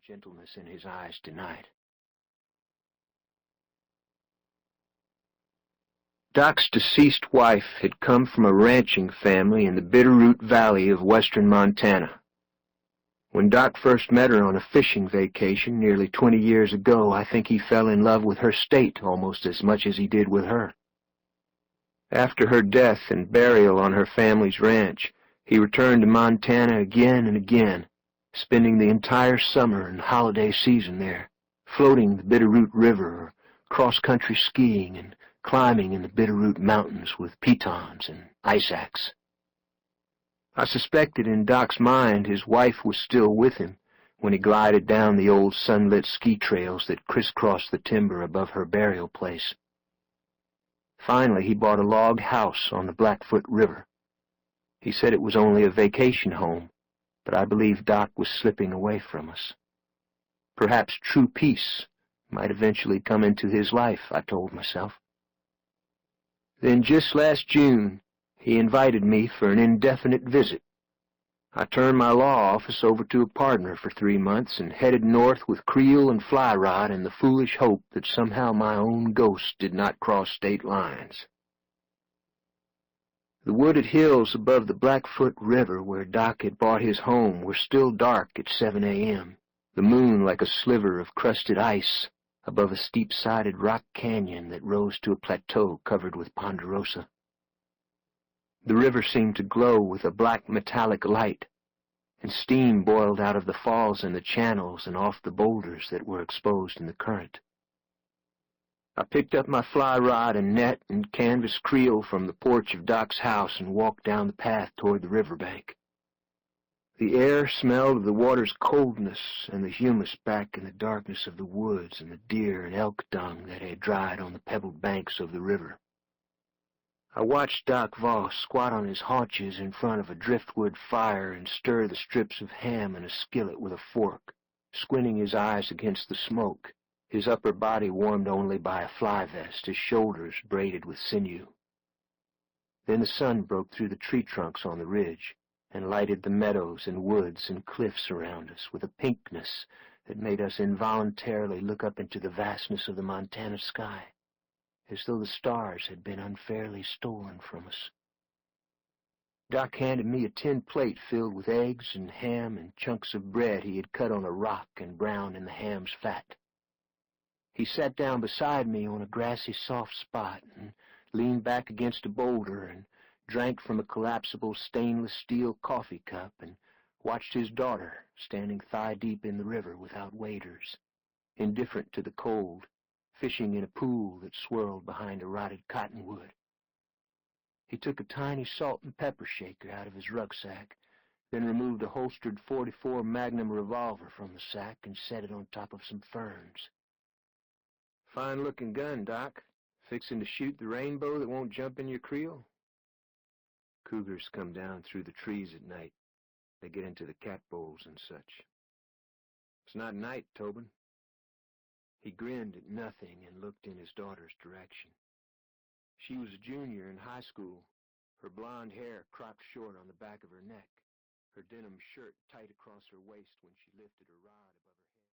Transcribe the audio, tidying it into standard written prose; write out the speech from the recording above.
gentleness in his eyes tonight. Doc's deceased wife had come from a ranching family in the Bitterroot Valley of western Montana. When Doc first met her on a fishing vacation nearly 20 years ago, I think he fell in love with her state almost as much as he did with her. After her death and burial on her family's ranch, he returned to Montana again and again, spending the entire summer and holiday season there, floating the Bitterroot River or cross-country skiing and climbing in the Bitterroot Mountains with pitons and ice axe. I suspected in Doc's mind his wife was still with him when he glided down the old sunlit ski trails that crisscrossed the timber above her burial place. Finally, he bought a log house on the Blackfoot River. He said it was only a vacation home, but I believe Doc was slipping away from us. Perhaps true peace might eventually come into his life, I told myself. Then just last June, he invited me for an indefinite visit. I turned my law office over to a partner for 3 months and headed north with creel and fly rod in the foolish hope that somehow my own ghost did not cross state lines. The wooded hills above the Blackfoot River where Doc had bought his home were still dark at 7 a.m., the moon like a sliver of crusted ice above a steep-sided rock canyon that rose to a plateau covered with ponderosa. The river seemed to glow with a black metallic light, and steam boiled out of the falls and the channels and off the boulders that were exposed in the current. I picked up my fly rod and net and canvas creel from the porch of Doc's house and walked down the path toward the riverbank. The air smelled of the water's coldness and the humus back in the darkness of the woods and the deer and elk dung that had dried on the pebbled banks of the river. I watched Doc Voss squat on his haunches in front of a driftwood fire and stir the strips of ham in a skillet with a fork, squinting his eyes against the smoke, his upper body warmed only by a fly vest, his shoulders braided with sinew. Then the sun broke through the tree trunks on the ridge and lighted the meadows and woods and cliffs around us with a pinkness that made us involuntarily look up into the vastness of the Montana sky, as though the stars had been unfairly stolen from us. Doc handed me a tin plate filled with eggs and ham and chunks of bread he had cut on a rock and browned in the ham's fat. He sat down beside me on a grassy soft spot and leaned back against a boulder and drank from a collapsible stainless steel coffee cup and watched his daughter standing thigh-deep in the river without waders, indifferent to the cold, fishing in a pool that swirled behind a rotted cottonwood. He took a tiny salt and pepper shaker out of his rucksack, then removed a holstered .44 Magnum revolver from the sack and set it on top of some ferns. "Fine-looking gun, Doc. Fixing to shoot the rainbow that won't jump in your creel?" "Cougars come down through the trees at night. They get into the cat bowls and such." "It's not night, Tobin." He grinned at nothing and looked in his daughter's direction. She was a junior in high school, her blonde hair cropped short on the back of her neck, her denim shirt tight across her waist when she lifted her rod.